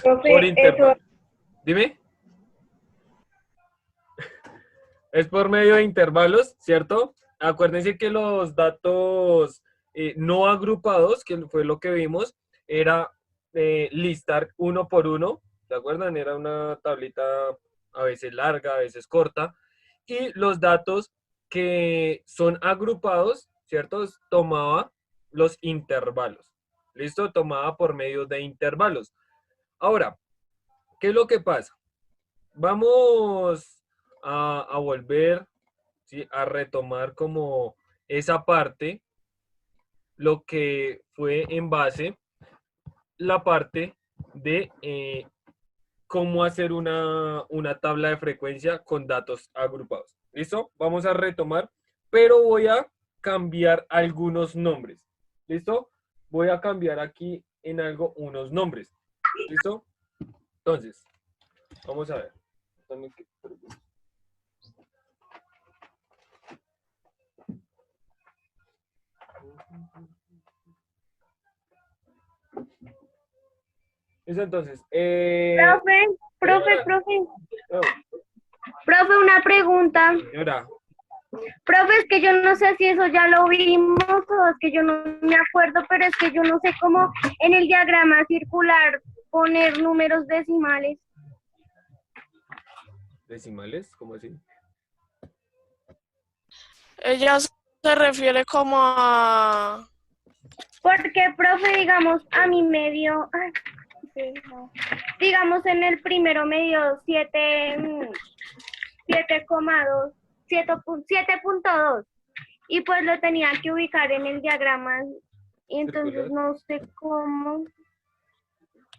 por Profe, eso, intervalo. Dime. Es por medio de intervalos, ¿cierto? Acuérdense que los datos no agrupados, que fue lo que vimos, era listar uno por uno, ¿se acuerdan? Era una tablita a veces larga, a veces corta. Y los datos que son agrupados, ¿cierto? Tomaba los intervalos. ¿Listo? Tomaba por medio de intervalos. Ahora, ¿qué es lo que pasa? Vamos a volver, ¿sí? A retomar como esa parte, lo que fue en base, la parte de cómo hacer una tabla de frecuencia con datos agrupados. ¿Listo? Vamos a retomar, pero voy a cambiar algunos nombres. ¿Listo? Voy a cambiar aquí en algo unos nombres. ¿Listo? Entonces, vamos a ver. Listo, entonces, señora, oh, profe, una pregunta. señora, Profe, es que yo no sé si eso ya lo vimos o es que yo no me acuerdo, pero es que yo no sé cómo en el diagrama circular poner números decimales. decimales, ¿cómo así? Ella se refiere como a... Porque, profe, digamos, a mí me dio, ay, sí, no. Digamos, en el primero me dio 7,2, 7,2. Y pues lo tenía que ubicar en el diagrama. Y entonces Circular. no sé cómo.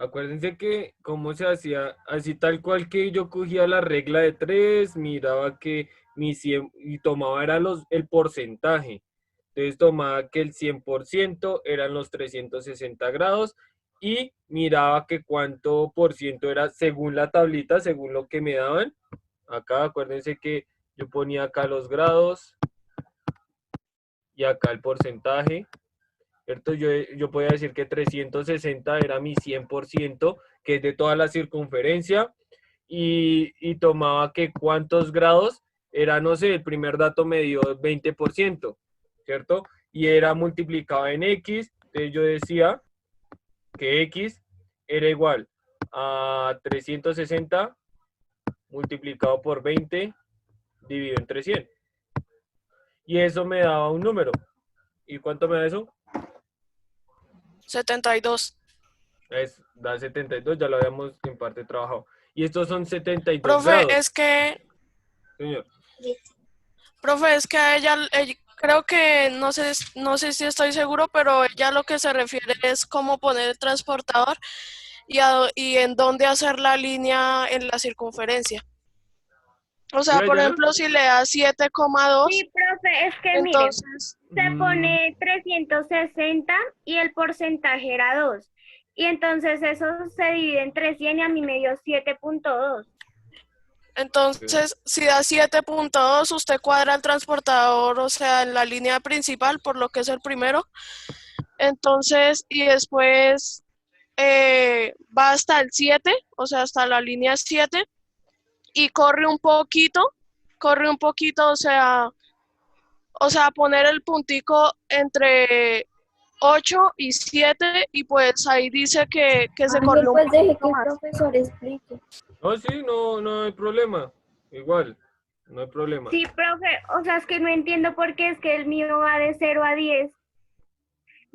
Acuérdense que cómo se hacía, así tal cual que yo cogía la regla de 3, miraba que mi 100, y tomaba era el porcentaje. Entonces tomaba que el 100% eran los 360 grados y miraba que cuánto por ciento era según la tablita, según lo que me daban. Acá acuérdense que yo ponía acá los grados y acá el porcentaje. ¿Cierto? Yo podía decir que 360 era mi 100%, que es de toda la circunferencia, y tomaba que cuántos grados era, no sé, el primer dato me dio 20%, ¿cierto? Y era multiplicado en X, entonces yo decía que X era igual a 360 multiplicado por 20 dividido entre 100. Y eso me daba un número. ¿Y cuánto me da eso? 72. Da 72, ya lo habíamos en parte trabajado. Y estos son 72 Profe, grados, es que... señor. Profe, es que a ella creo que, no sé si estoy seguro, pero ella lo que se refiere es cómo poner el transportador y en dónde hacer la línea en la circunferencia. O ¿Sí, sea, por Dayana? ejemplo, si le da 7,2, Sí, profe, es que mire, entonces, se Mm, pone 360 y el porcentaje era 2. Y entonces eso se divide entre 100 y a mí me dio 7,2. ok. entonces, si da 7,2, usted cuadra el transportador, o sea, en la línea principal, por lo que es el primero. Entonces, y después va hasta el 7, o sea, hasta la línea 7, y corre un poquito, o sea, poner el puntico entre 8 y 7, y pues ahí dice que se Ángel, corrió un pues deje poquito que el más. profesor explique. No, sí, no, no hay problema. Igual, no hay problema. Sí, profe, o sea, es que no entiendo por qué es que el mío va de 0 a 10.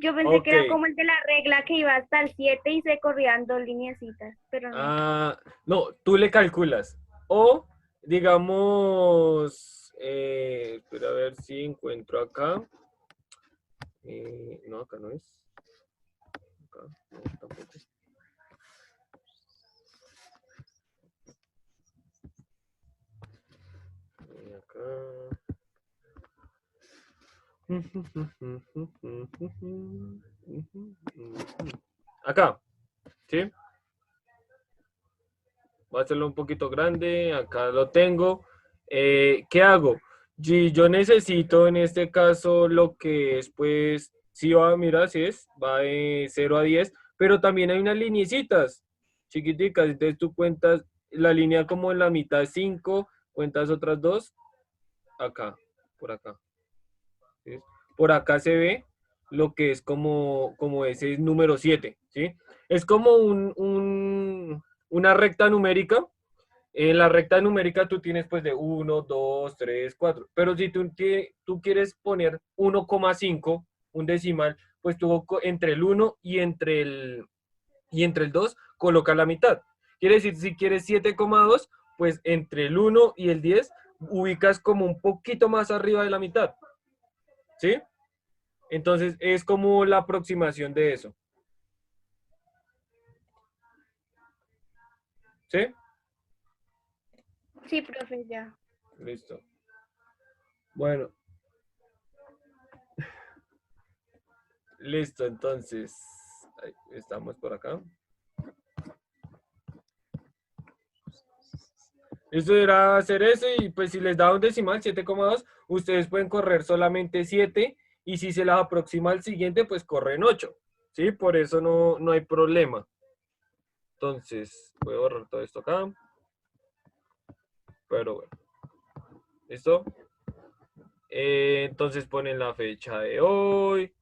Yo pensé que Ok. era como el de la regla que iba hasta el 7 y se corrían dos lineecitas, pero no. No, tú le calculas. O, digamos, espera a ver si encuentro acá. No, acá no es. Acá, no, tampoco. Acá. Acá, ¿sí? Voy a hacerlo un poquito grande, acá lo tengo. ¿Qué hago? Si yo necesito en este caso lo que es, sí va, mira, sí es, va de 0 a 10, pero también hay unas lineecitas. chiquiticas. Entonces tú cuentas la línea como en la mitad 5, cuentas otras 2, acá, por acá. ¿Sí? Por acá se ve lo que es como ese número 7, ¿sí? Es como una recta numérica. En la recta numérica tú tienes pues de 1, 2, 3, 4. Pero si tú quieres poner 1,5, un decimal, pues tú entre el 1 y entre el 2 coloca la mitad. Quiere decir, si quieres 7,2, pues entre el 1 y el 10 ubicas como un poquito más arriba de la mitad. ¿Sí? Entonces es como la aproximación de eso. ¿Sí? Sí, profe, ya. Listo. Bueno, listo, entonces. Ahí estamos por acá. Eso era hacer eso y pues si les da un decimal 7,2, ustedes pueden correr solamente 7 y si se las aproxima al siguiente, pues corren 8. ¿Sí? Por eso no hay problema. Entonces, voy a borrar todo esto acá. Pero bueno. ¿Listo? Entonces ponen la fecha de hoy.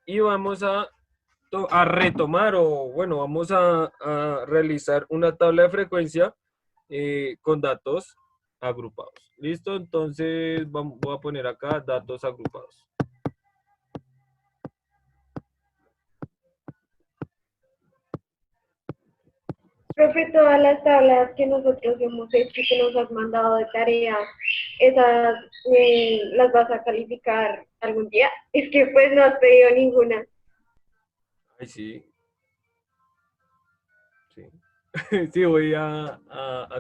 Y vamos a retomar o bueno, vamos a realizar una tabla de frecuencia con datos agrupados. ¿Listo? Entonces voy a poner acá datos agrupados. Profe, todas las tablas que nosotros hemos hecho y que nos has mandado de tarea, ¿esas las vas a calificar algún día? Es que pues no has pedido ninguna. Ay, sí. Sí. Sí, voy a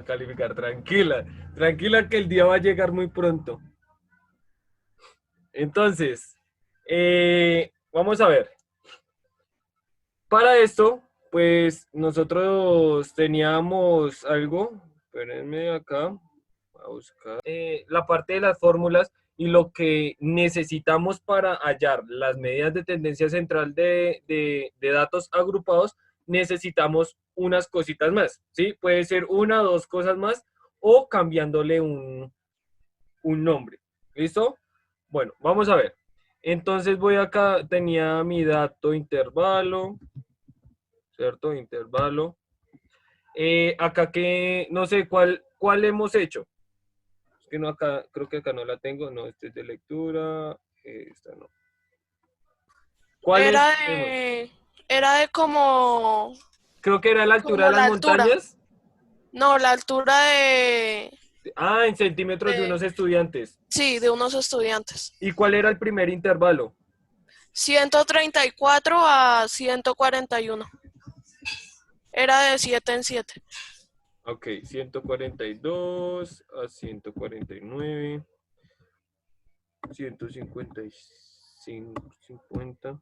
calificar. Tranquila. Tranquila que el día va a llegar muy pronto. Entonces, vamos a ver. Para esto, pues nosotros teníamos algo, espérenme acá, a buscar la parte de las fórmulas y lo que necesitamos para hallar las medidas de tendencia central de datos agrupados, necesitamos unas cositas más, ¿sí? Puede ser una o dos cosas más o cambiándole un nombre, ¿listo? Bueno, vamos a ver. Entonces voy acá, tenía mi dato intervalo, ¿cierto? Intervalo. Acá que, no sé, ¿cuál hemos hecho? Es que no, acá, creo que acá no la tengo, no, este es de lectura, esta no. ¿Cuáles Era hemos? de como, Creo que era la altura como de las la altura. montañas. No, la altura Ah, en centímetros de unos de, estudiantes. sí, de unos estudiantes. ¿Y cuál era el primer intervalo? 134 a 141. Era de 7 en 7. Ok, 142 a 149, 155, 50.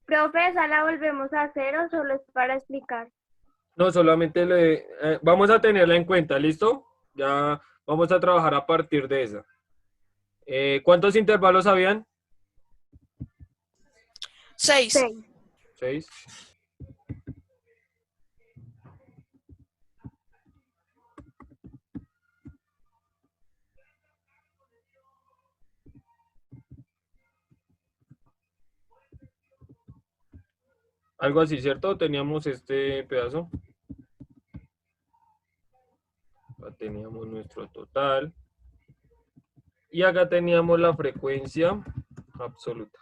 Profe, ¿esa la volvemos a hacer o solo es para explicar? No, solamente vamos a tenerla en cuenta, ¿listo? Ya vamos a trabajar a partir de esa. ¿Cuántos intervalos habían? 6. 6. 6. Algo así, ¿cierto? Teníamos este pedazo. Acá teníamos nuestro total. Y acá teníamos la frecuencia absoluta.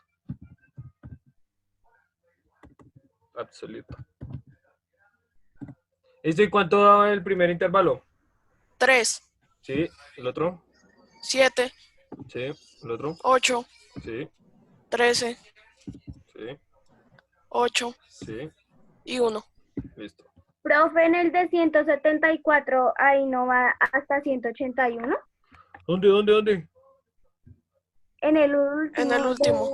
Absoluta. ¿Esto y cuánto daba el primer intervalo? 3, Sí, el otro. 7, Sí, el otro. 8, Sí, 13, sí, 8 sí. y 1. Listo. Profe, en el de 174, ahí no va hasta 181. ¿Dónde? En el En el último último.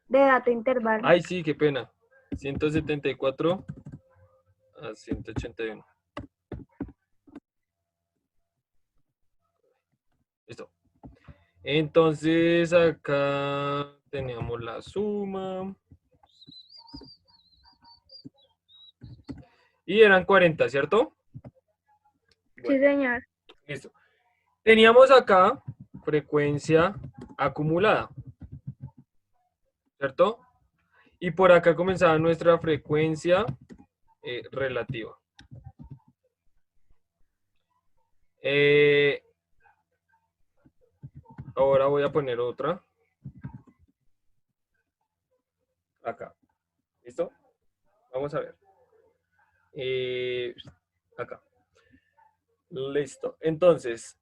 de dato intervalo. Ay, sí, qué pena. 174 a 181. Listo. Entonces acá teníamos la suma. Y eran 40, ¿cierto? Sí, Bueno, señor. listo. Teníamos acá frecuencia acumulada, ¿cierto? Y por acá comenzaba nuestra frecuencia relativa. Ahora voy a poner otra. Acá. ¿Listo? Vamos a ver. Acá. Listo. Entonces,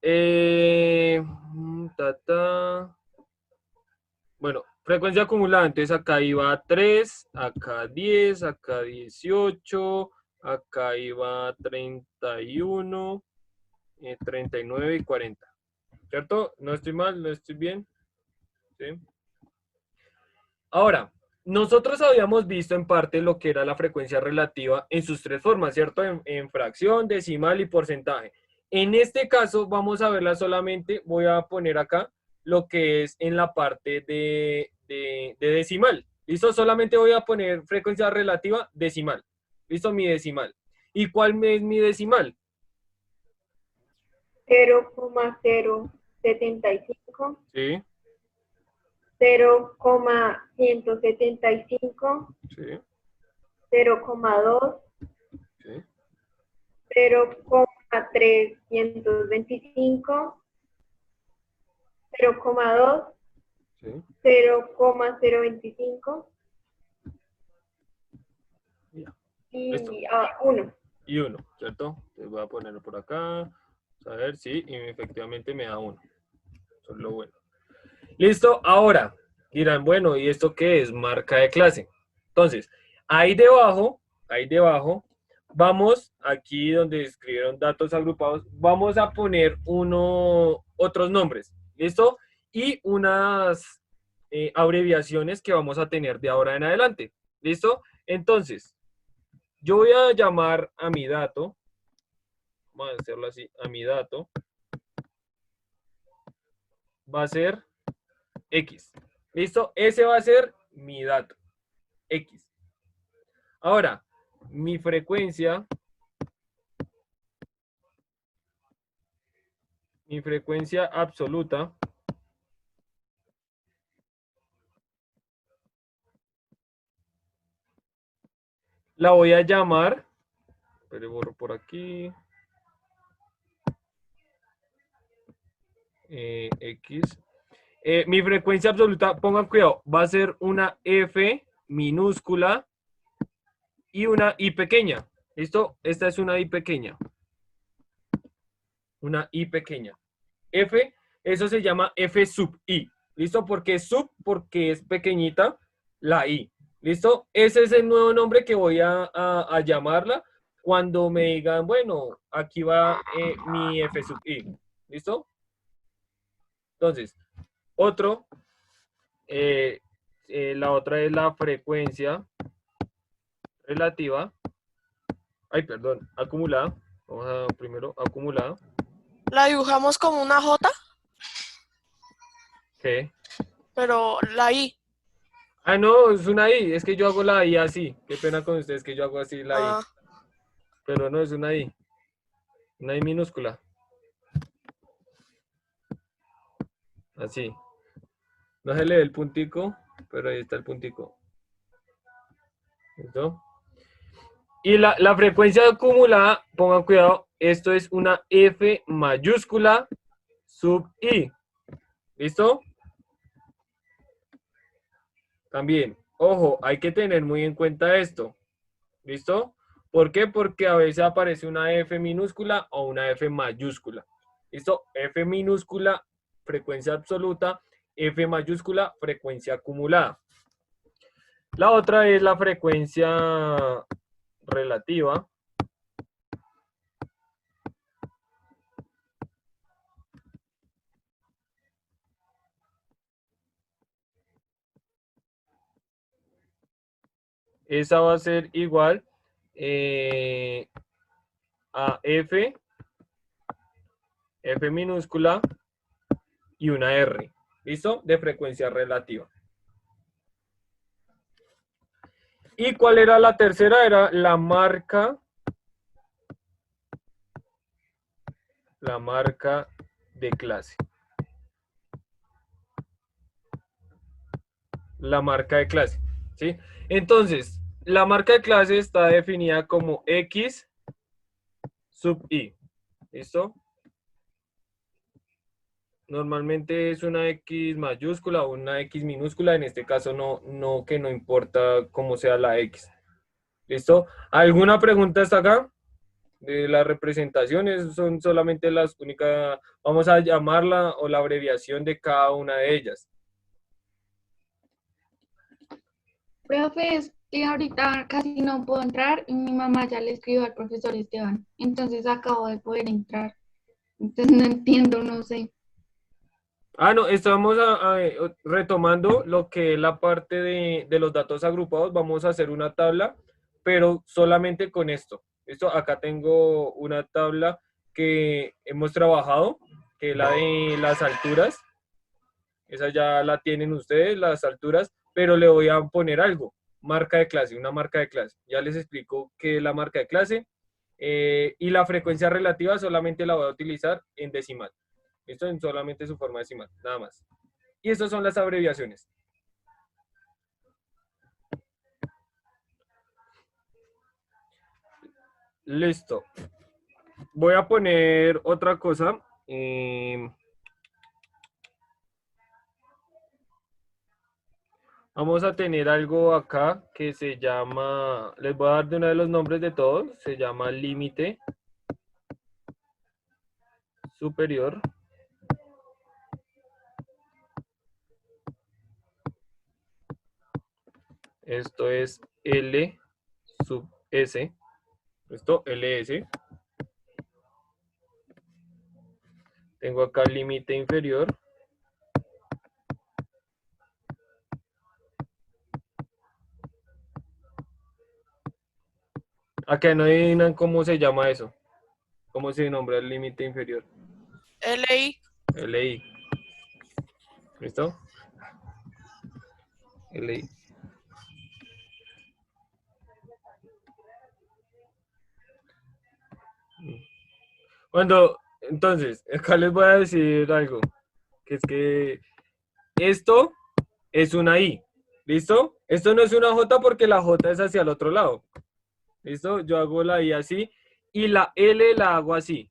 bueno, frecuencia acumulada. Entonces acá iba 3, acá 10, acá 18, acá iba 31, 39 y 40. ¿Cierto? No estoy mal, no estoy bien. ¿Sí? Ahora, nosotros habíamos visto en parte lo que era la frecuencia relativa en sus tres formas, ¿cierto? En fracción, decimal y porcentaje. En este caso vamos a verla solamente, voy a poner acá lo que es en la parte de decimal. ¿Listo? Solamente voy a poner frecuencia relativa decimal. ¿Listo? Mi decimal. ¿Y cuál es mi decimal? 0,075, Sí, 0,175, sí, 0,2, sí, 0,325, 0,2, sí. 0,025 Ya. Listo. y 1. Y 1, ¿cierto? Entonces voy a ponerlo por acá. A ver, sí, y efectivamente me da 1. Eso es lo bueno. Listo, ahora dirán, bueno, ¿y esto qué es? Marca de clase. Entonces, ahí debajo, vamos, aquí donde escribieron datos agrupados, vamos a poner otros nombres, ¿listo? Y unas abreviaciones que vamos a tener de ahora en adelante, ¿listo? Entonces, yo voy a llamar a mi dato, vamos a hacerlo así, a mi dato, va a ser X. ¿Listo? Ese va a ser mi dato. X. Ahora, mi frecuencia absoluta la voy a llamar, pero borro por aquí, X. Mi frecuencia absoluta, pongan cuidado, va a ser una F minúscula y una I pequeña. ¿Listo? Esta es una I pequeña. Una I pequeña. F, eso se llama F sub I. ¿Listo? Porque es sub, porque es pequeñita la I. ¿Listo? Ese es el nuevo nombre que voy a llamarla cuando me digan, bueno, aquí va mi F sub I. ¿Listo? Entonces, otro, la otra es la frecuencia relativa. Ay, perdón, acumulada. Vamos a primero acumulada. La dibujamos como una J, ¿Qué? pero la I. Ah, no, es una I. Es que yo hago la I así. Qué pena con ustedes que yo hago así la I. Ah, Pero no es una I. Una I minúscula. Así. No se le ve el puntico, pero ahí está el puntico. ¿Listo? Y la frecuencia acumulada, pongan cuidado, esto es una F mayúscula sub I. ¿Listo? También, ojo, hay que tener muy en cuenta esto. ¿Listo? ¿Por qué? Porque a veces aparece una F minúscula o una F mayúscula. ¿Listo? F minúscula, frecuencia absoluta, F mayúscula, frecuencia acumulada. La otra es la frecuencia relativa. Esa va a ser igual a F, F minúscula y una R. ¿Listo? De frecuencia relativa. ¿Y cuál era la tercera? Era la marca la marca de clase. La marca de clase, ¿sí? Entonces, la marca de clase está definida como X sub I. ¿Listo? Normalmente es una X mayúscula o una X minúscula. En este caso que no importa cómo sea la X. ¿Listo? ¿Alguna pregunta hasta acá? De las representaciones son solamente las únicas, vamos a llamarla o la abreviación de cada una de ellas. Profe, es que ahorita casi no puedo entrar y mi mamá ya le escribió al profesor Esteban. Entonces acabo de poder entrar. Entonces no entiendo, no sé. Ah, no, estamos retomando lo que es la parte de los datos agrupados. Vamos a hacer una tabla, pero solamente con esto. Esto, acá tengo una tabla que hemos trabajado, que es la de las alturas. Esa ya la tienen ustedes, las alturas, pero le voy a poner algo. Marca de clase, una marca de clase. Ya les explico qué es la marca de clase. Y la frecuencia relativa solamente la voy a utilizar en decimal. Esto en solamente su forma decimal, nada más. Y estas son las abreviaciones. Listo. Voy a poner otra cosa. Vamos a tener algo acá que se llama, les voy a dar de uno de los nombres de todos, se llama límite superior. Esto es L sub S. Esto LS. Tengo acá límite inferior. Acá no adivinan cómo se llama eso. ¿Cómo se nombra el límite inferior? LI. LI. ¿Listo? LI. Entonces, acá les voy a decir algo. Que es que esto es una I. ¿Listo? Esto no es una J porque la J es hacia el otro lado. ¿Listo? Yo hago la I así y la L la hago así.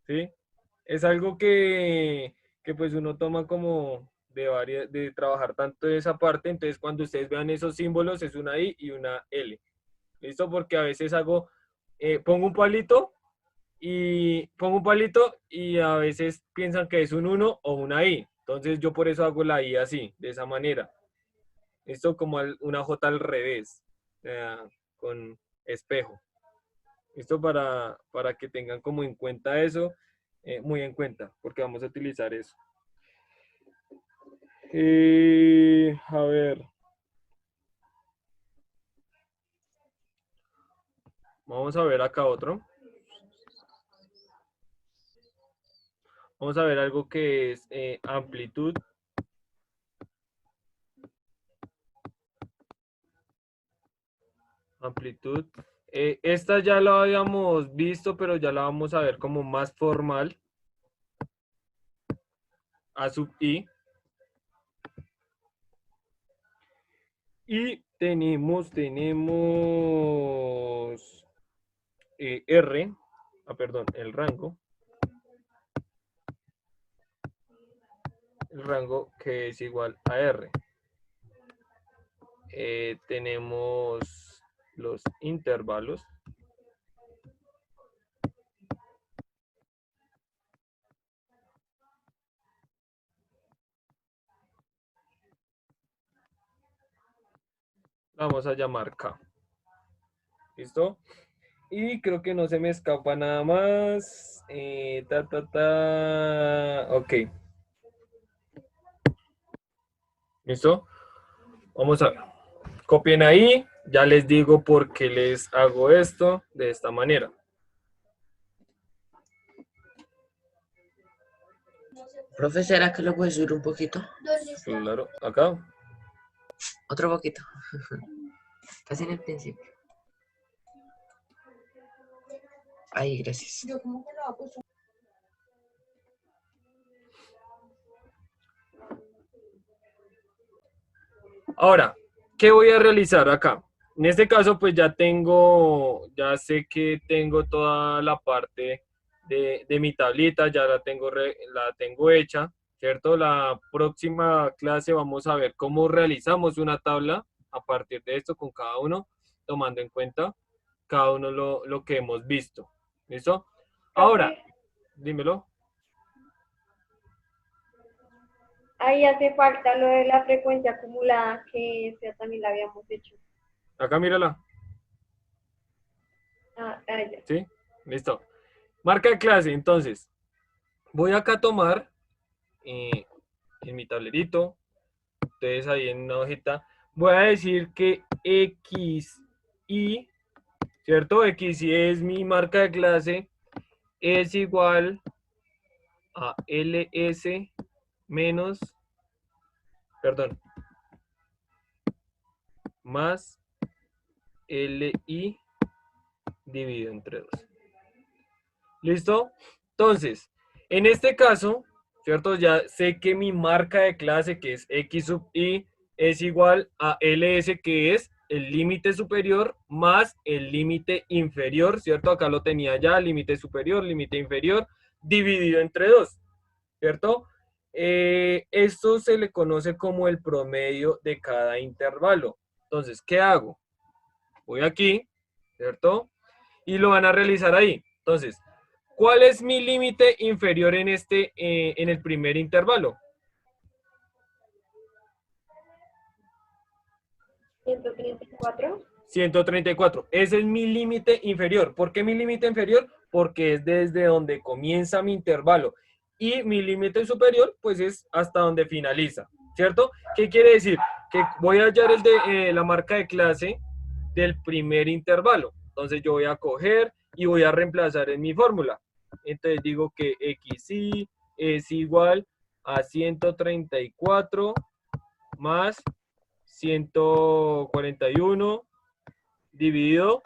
¿Sí? Es algo que pues uno toma como de trabajar tanto esa parte. Entonces, cuando ustedes vean esos símbolos, es una I y una L. ¿Listo? Porque a veces pongo un palito y a veces piensan que es un 1 o una I. Entonces, yo por eso hago la I así, de esa manera. Esto como una J al revés, con espejo. Esto para que tengan como en cuenta eso, muy en cuenta, porque vamos a utilizar eso. A ver. Vamos a ver acá otro. Vamos a ver algo que es amplitud. Amplitud. Esta ya la habíamos visto, pero ya la vamos a ver como más formal. A sub I. Y tenemos R, perdón, el rango. El rango que es igual a R. Tenemos los intervalos. Vamos a llamar K. ¿Listo? Y creo que no se me escapa nada más. Ok. ¿Listo? Vamos a ver. Copien ahí. Ya les digo por qué les hago esto de esta manera. Profe, ¿será que lo puedes subir un poquito? Claro, acá. Otro poquito. Casi en el principio. Ahí, gracias. Ahora, ¿qué voy a realizar acá? En este caso, pues ya sé que tengo toda la parte de mi tablita, ya la tengo hecha, ¿cierto? La próxima clase vamos a ver cómo realizamos una tabla a partir de esto con cada uno, tomando en cuenta cada uno lo que hemos visto. ¿Listo? Ahora, Profe, dímelo. ahí hace falta lo de la frecuencia acumulada, que esa también la habíamos hecho. Acá mírala. Ya. ¿Sí? Listo. Marca de clase, entonces. Voy acá a tomar en mi tablerito, ustedes ahí en una hojita, voy a decir que XY, ¿cierto? XY es mi marca de clase, es igual a LS menos, perdón, más LI dividido entre 2. ¿Listo? Entonces, en este caso, ¿cierto? Ya sé que mi marca de clase, que es X sub I, es igual a LS, que es el límite superior más el límite inferior, ¿cierto? Acá lo tenía ya, límite superior, límite inferior, dividido entre 2, ¿cierto? Esto se le conoce como el promedio de cada intervalo. Entonces, ¿qué hago? Voy aquí, ¿cierto? Y lo van a realizar ahí. Entonces, ¿cuál es mi límite inferior en el primer intervalo? 134. 134. Ese es mi límite inferior. ¿Por qué mi límite inferior? Porque es desde donde comienza mi intervalo. Y mi límite superior, pues es hasta donde finaliza. ¿Cierto? ¿Qué quiere decir? Que voy a hallar la marca de clase del primer intervalo. Entonces yo voy a coger y voy a reemplazar en mi fórmula. Entonces digo que XY es igual a 134 más 141 dividido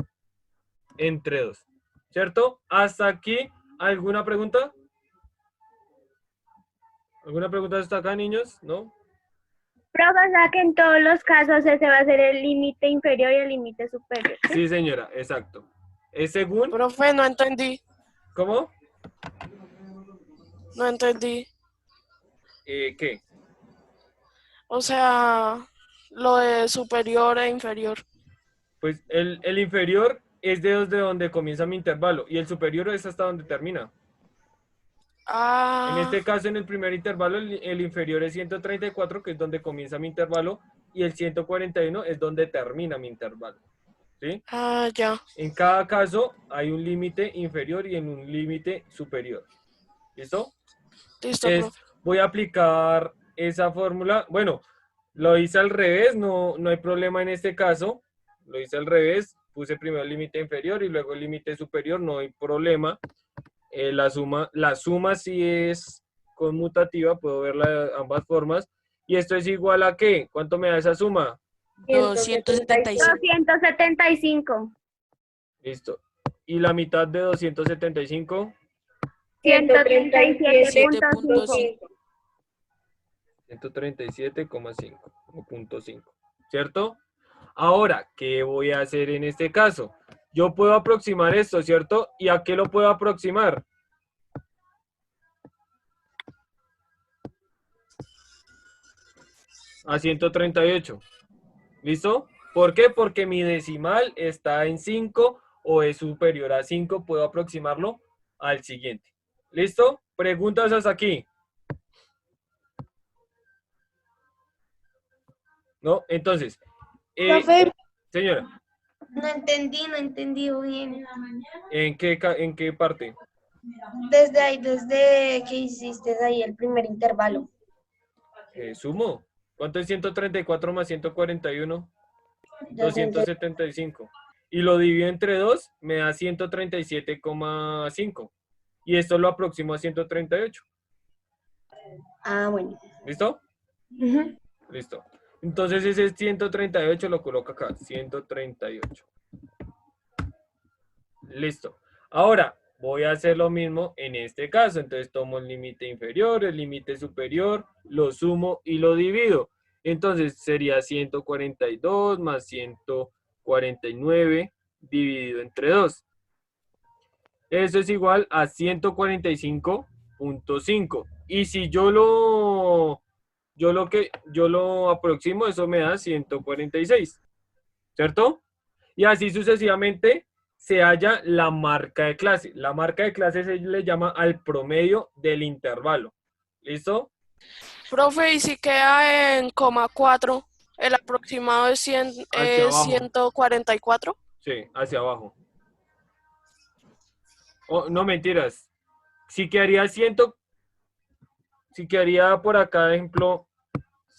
entre 2. ¿Cierto? Hasta aquí, ¿alguna pregunta? ¿Alguna pregunta hasta acá, niños? ¿No? Profe, o sea que en todos los casos ese va a ser el límite inferior y el límite superior, ¿sí? Sí, señora, exacto. Es según, Profe, no entendí. ¿cómo? No entendí. ¿Qué? O sea, lo de superior e inferior. Pues el inferior es desde donde comienza mi intervalo y el superior es hasta donde termina. En Ah, este caso, en el primer intervalo, el inferior es 134, que es donde comienza mi intervalo, y el 141 es donde termina mi intervalo. ¿Sí? ya. En cada caso hay un límite inferior y en un límite superior. ¿Listo? Listo, Entonces, profe. voy a aplicar esa fórmula. Bueno, lo hice al revés, no hay problema en este caso. Lo hice al revés, puse primero el límite inferior y luego el límite superior, no hay problema. La suma sí es conmutativa, puedo verla de ambas formas. ¿Y esto es igual a qué? ¿Cuánto me da esa suma? 275. 275. Listo. ¿Y la mitad de 275? 137.5. 137,5 o punto 5, ¿cierto? Ahora, ¿qué voy a hacer en este caso? Yo puedo aproximar esto, ¿cierto? ¿Y a qué lo puedo aproximar? A 138. ¿Listo? ¿Por qué? Porque mi decimal está en 5 o es superior a 5. Puedo aproximarlo al siguiente. ¿Listo? Preguntas hasta aquí. ¿No? Entonces, Profe, señora, no entendí bien. ¿en qué parte? Desde que hiciste ahí el primer intervalo. Sumo. ¿Cuánto es 134 más 141? 275. Y lo divido entre 2, me da 137,5. Y esto lo aproximo a 138. Ah, bueno. ¿Listo? Ujú. Listo. Entonces ese 138 lo coloco acá. 138. Listo. Ahora, voy a hacer lo mismo en este caso. Entonces tomo el límite inferior, el límite superior, lo sumo y lo divido. Entonces sería 142 más 149 dividido entre 2. Eso es igual a 145.5. Y si yo lo aproximo, eso me da 146, ¿cierto? Y así sucesivamente se halla la marca de clase. La marca de clase se le llama al promedio del intervalo. ¿Listo? Profe, y si queda en coma 4, el aproximado es, Hacia abajo. 144. Sí, hacia abajo. Oh, no, mentiras. Si quedaría por acá, ejemplo,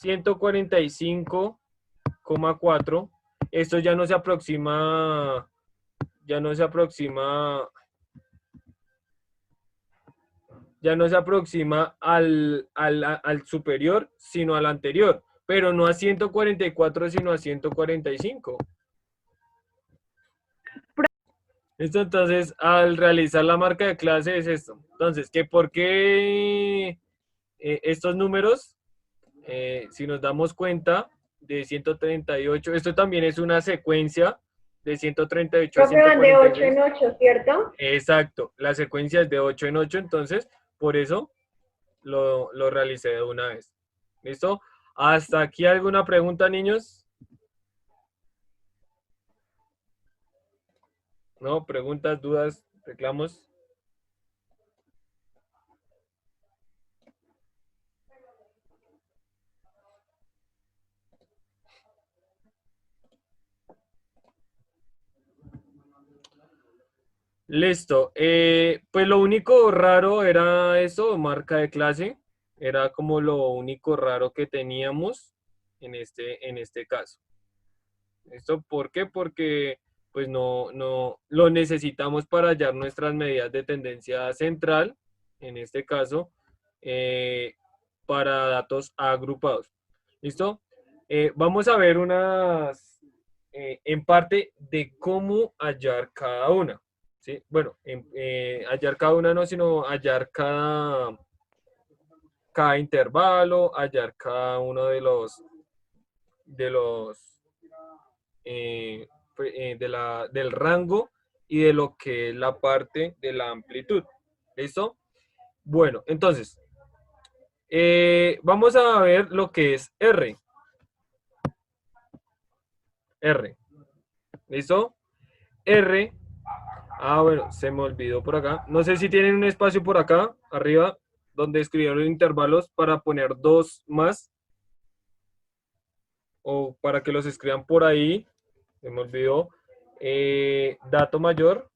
145,4, esto ya no se aproxima al superior, sino al anterior, pero no a 144, sino a 145. Esto entonces, al realizar la marca de clase es esto. Entonces, ¿por qué estos números? Si nos damos cuenta, de 138, esto también es una secuencia de 138 a Profe, van de 8 146. en 8, ¿cierto? Exacto, la secuencia es de 8 en 8, entonces, por eso lo realicé de una vez. ¿Listo? ¿Hasta aquí alguna pregunta, niños? ¿No? ¿Preguntas, dudas, reclamos? Listo. Pues lo único raro era eso, marca de clase. Era como lo único raro que teníamos en este caso. ¿Listo? ¿Por qué? Porque pues no lo necesitamos para hallar nuestras medidas de tendencia central, en este caso, para datos agrupados. ¿Listo? Vamos a ver en parte de cómo hallar cada una. ¿Sí? Bueno, hallar cada una no, sino hallar cada intervalo, hallar cada uno del rango y de lo que es la parte de la amplitud. ¿Listo? Bueno, entonces, vamos a ver lo que es R. R. ¿Listo? R. Bueno, se me olvidó por acá. No sé si tienen un espacio por acá, arriba, donde escribieron los intervalos para poner 2 más. O para que los escriban por ahí. Se me olvidó. Dato mayor.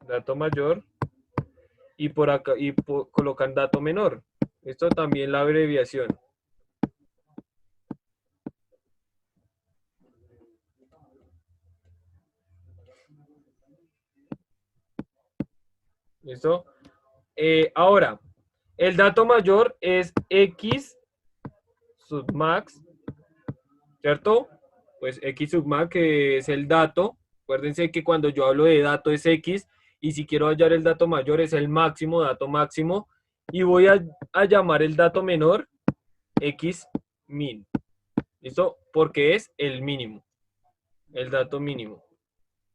Dato mayor. Y por acá, colocan dato menor. Esto también la abreviación. ¿Listo? Ahora, el dato mayor es X sub max, ¿cierto? Pues X sub max, que es el dato. Acuérdense que cuando yo hablo de dato es X, y si quiero hallar el dato mayor es el máximo, dato máximo, y voy a llamar el dato menor X min. ¿Listo? Porque es el mínimo, el dato mínimo.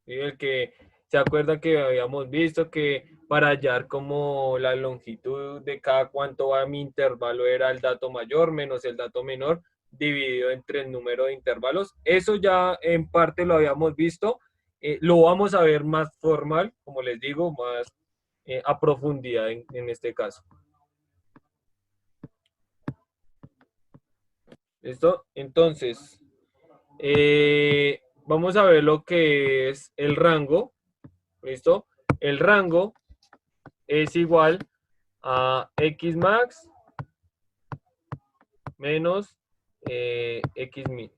¿Sí? El que se acuerda que habíamos visto que para hallar como la longitud de cada cuánto va mi intervalo era el dato mayor menos el dato menor dividido entre el número de intervalos. Eso ya en parte lo habíamos visto. Lo vamos a ver más formal, como les digo, más a profundidad en este caso. ¿Listo? Entonces, vamos a ver lo que es el rango. ¿Listo? El rango es igual a X max menos X min.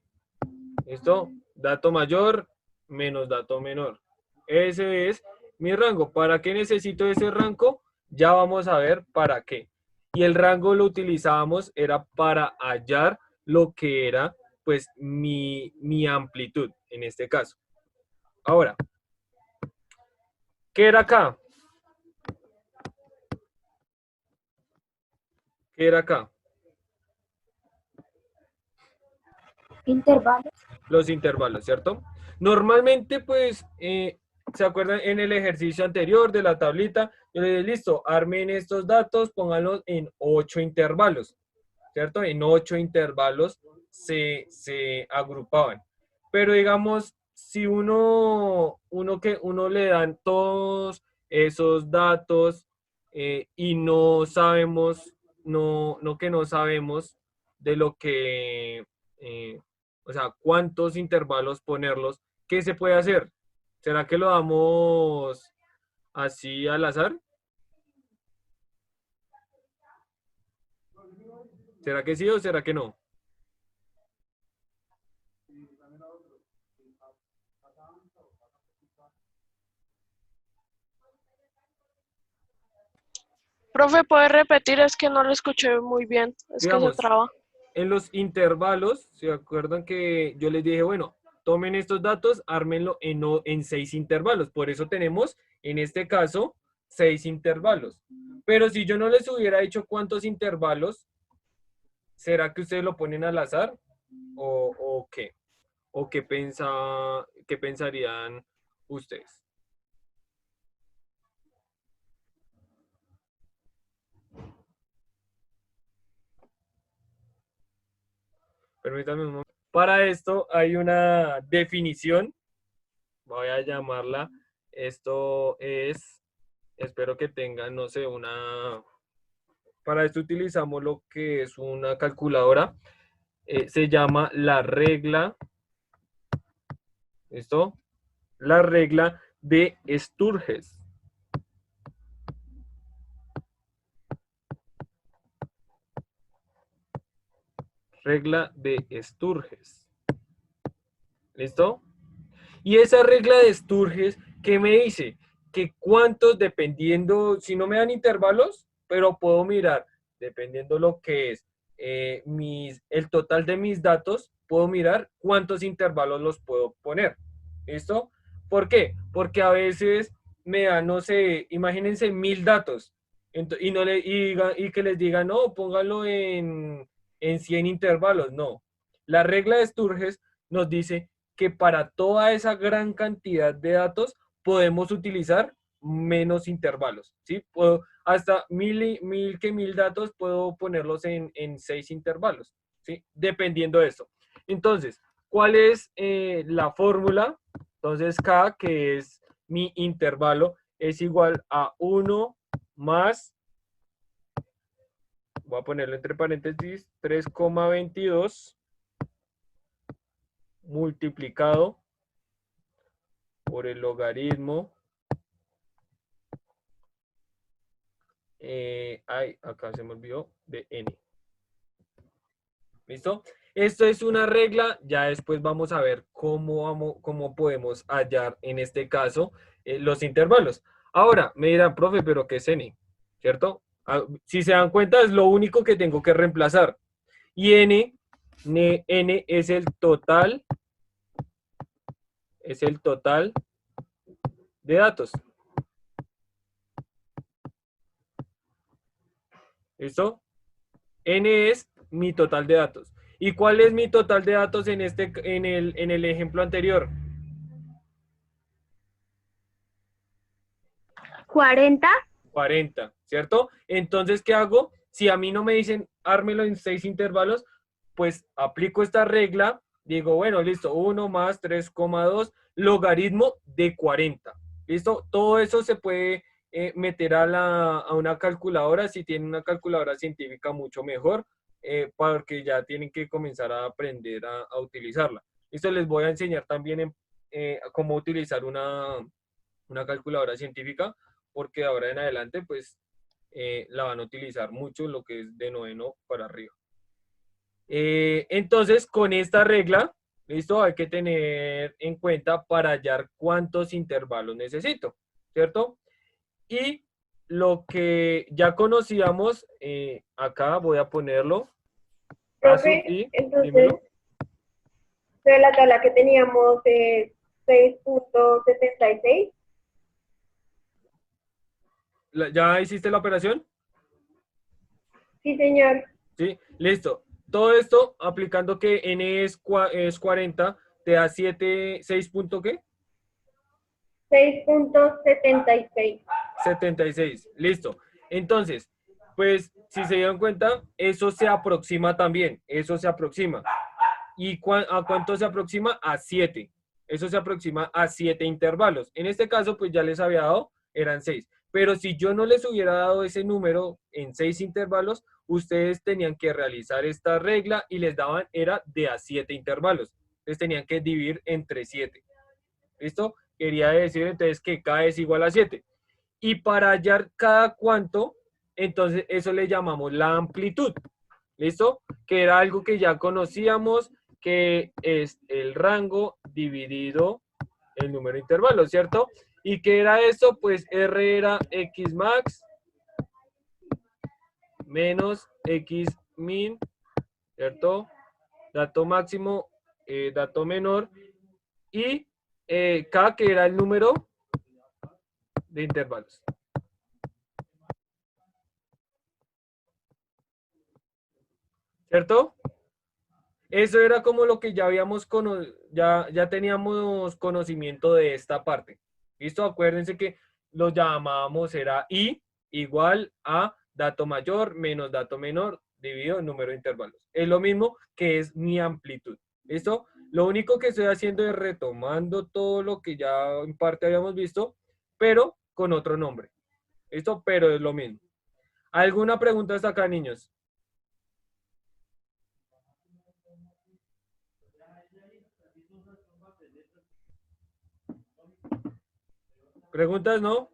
¿Listo? Dato mayor menos dato menor. Ese es mi rango. ¿Para qué necesito ese rango? Ya vamos a ver para qué. Y el rango lo utilizábamos era para hallar lo que era pues mi amplitud en este caso. Ahora, ¿qué era acá? ¿Qué era acá? Intervalos. Los intervalos, ¿cierto? Normalmente, pues, ¿se acuerdan en el ejercicio anterior de la tablita? Yo le dije, listo, armen estos datos, pónganlos en 8 intervalos, ¿cierto? En 8 intervalos se agrupaban. Pero digamos, si uno le dan todos esos datos y no sabemos, no sabemos de lo que, o sea, cuántos intervalos ponerlos, ¿qué se puede hacer? ¿Será que lo damos así al azar? ¿Será que sí o será que no? Profe, ¿puede repetir? Es que no lo escuché muy bien. Es que se Digamos, traba. en los intervalos, ¿se acuerdan que yo les dije, bueno, tomen estos datos, ármenlo en 6 intervalos? Por eso tenemos, en este caso, 6 intervalos. Pero si yo no les hubiera dicho cuántos intervalos, ¿será que ustedes lo ponen al azar? ¿O qué? ¿O qué pensarían ustedes? Permítanme un momento. Para esto hay una definición, voy a llamarla, esto es, espero que tengan, no sé, para esto utilizamos lo que es una calculadora, se llama la regla, ¿listo? La regla de Sturges. Regla de Sturges. ¿Listo? Y esa regla de Sturges, ¿qué me dice? Que cuántos, dependiendo, si no me dan intervalos, pero puedo mirar, dependiendo lo que es el total de mis datos, puedo mirar cuántos intervalos los puedo poner. ¿Listo? ¿Por qué? Porque a veces me dan, no sé, imagínense 1000 datos y que les diga, no, póngalo en 100 intervalos. No. La regla de Sturges nos dice que para toda esa gran cantidad de datos podemos utilizar menos intervalos, ¿sí? Hasta 1000 datos puedo ponerlos en 6 intervalos, ¿sí? Dependiendo de eso. Entonces, ¿cuál es la fórmula? Entonces, K, que es mi intervalo, es igual a 1 más, voy a ponerlo entre paréntesis, 3,22 multiplicado por el logaritmo, acá se me olvidó, de n. ¿Listo? Esto es una regla, ya después vamos a ver cómo podemos hallar en este caso los intervalos. Ahora, me dirán, profe, pero ¿qué es n? ¿Cierto? Si se dan cuenta, es lo único que tengo que reemplazar. Y n es el total de datos. ¿Listo? N es mi total de datos. ¿Y cuál es mi total de datos en el ejemplo anterior? 40. 40, ¿cierto? Entonces, ¿qué hago? Si a mí no me dicen ármelo en 6 intervalos, pues aplico esta regla, digo, bueno, listo, 1 más 3,2 logaritmo de 40. ¿Listo? Todo eso se puede meter a una calculadora, si tienen una calculadora científica mucho mejor, porque ya tienen que comenzar a aprender a utilizarla. Listo, les voy a enseñar también cómo utilizar una calculadora científica, porque ahora en adelante, pues, la van a utilizar mucho lo que es de noveno para arriba. Entonces, con esta regla, ¿listo? Hay que tener en cuenta para hallar cuántos intervalos necesito, ¿cierto? Y lo que ya conocíamos, acá voy a ponerlo. Profe, entonces, dímelo. de la tabla que teníamos es 6.76. ¿Ya hiciste la operación? Sí, señor. Sí, listo. Todo esto aplicando que n es 40, te da 7, 6 punto ¿qué? 6.76. 76. Listo. Entonces, pues si se dieron cuenta, eso se aproxima también. Eso se aproxima. ¿Y a cuánto se aproxima? A 7. Eso se aproxima a 7 intervalos. En este caso, pues ya les había dado, eran 6. Pero si yo no les hubiera dado ese número en 6 intervalos, ustedes tenían que realizar esta regla y les daban, era de a 7 intervalos. Entonces tenían que dividir entre 7. ¿Listo? Quería decir entonces que K es igual a 7. Y para hallar cada cuánto, entonces eso le llamamos la amplitud. ¿Listo? Que era algo que ya conocíamos, que es el rango dividido el número de intervalos, ¿cierto? ¿Y qué era eso? Pues R era X max menos X min, ¿cierto? Dato máximo, dato menor, y K, que era el número de intervalos. ¿Cierto? Eso era como lo que ya habíamos ya teníamos conocimiento de esta parte. ¿Listo? Acuérdense que lo llamábamos era I igual a dato mayor menos dato menor dividido el número de intervalos. Es lo mismo que es mi amplitud. ¿Listo? Lo único que estoy haciendo es retomando todo lo que ya en parte habíamos visto, pero con otro nombre. ¿Listo? Pero es lo mismo. ¿Alguna pregunta hasta acá, niños? ¿Preguntas, no?